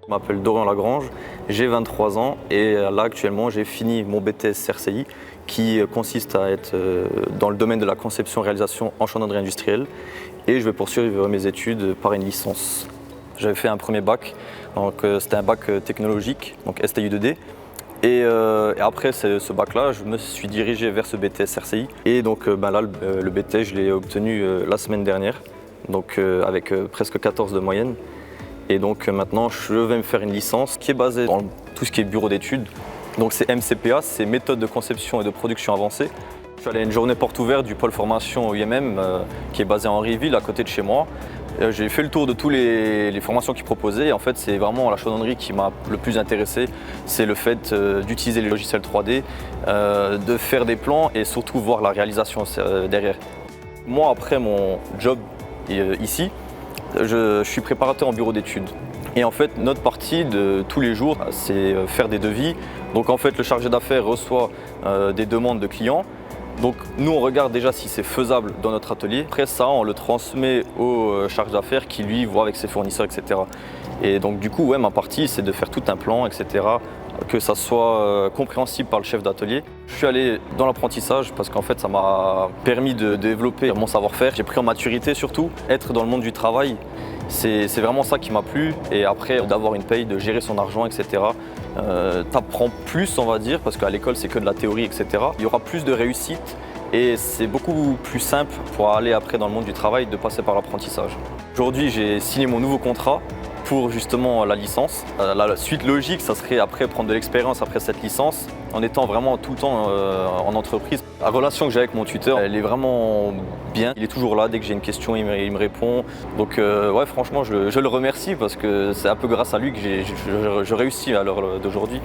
Je m'appelle Dorian Lagrange, j'ai 23 ans et là actuellement j'ai fini mon BTS CRCI qui consiste à être dans le domaine de la conception-réalisation en chandonnerie industrielle et je vais poursuivre mes études par une licence. J'avais fait un premier bac, donc c'était un bac technologique, donc STI 2D. Et après ce bac-là, je me suis dirigé vers ce BTS CRCI et donc là le BTS je l'ai obtenu la semaine dernière, donc avec presque 14 de moyenne. Et donc maintenant, je vais me faire une licence qui est basée dans tout ce qui est bureau d'études. Donc c'est MCPA, c'est méthode de conception et de production avancée. Je suis allé à une journée porte ouverte du pôle formation UMM qui est basé à Henryville, à côté de chez moi. J'ai fait le tour de toutes les formations qu'ils proposaient. Et en fait, c'est vraiment la chaudronnerie qui m'a le plus intéressé. C'est le fait d'utiliser les logiciels 3D, de faire des plans et surtout voir la réalisation derrière. Moi, après mon job ici, je suis préparateur en bureau d'études. Et en fait, notre partie de tous les jours, c'est faire des devis. Donc en fait, le chargé d'affaires reçoit des demandes de clients. Donc nous, on regarde déjà si c'est faisable dans notre atelier. Après ça, on le transmet au chargé d'affaires qui, lui, voit avec ses fournisseurs, etc. Et donc du coup, ouais, ma partie, c'est de faire tout un plan, etc. Que ça soit compréhensible par le chef d'atelier. Je suis allé dans l'apprentissage parce qu'en fait ça m'a permis de développer mon savoir-faire. J'ai pris en maturité surtout. Être dans le monde du travail, c'est vraiment ça qui m'a plu. Et après d'avoir une paye, de gérer son argent, etc. T'apprends plus, on va dire, parce qu'à l'école c'est que de la théorie, etc. Il y aura plus de réussite et c'est beaucoup plus simple pour aller après dans le monde du travail de passer par l'apprentissage. Aujourd'hui j'ai signé mon nouveau contrat pour justement la licence. La suite logique, ça serait après prendre de l'expérience après cette licence, en étant vraiment tout le temps en entreprise. La relation que j'ai avec mon tuteur, elle est vraiment bien. Il est toujours là, dès que j'ai une question, il me répond. Donc ouais, franchement, je le remercie parce que c'est un peu grâce à lui que je réussis à l'heure d'aujourd'hui.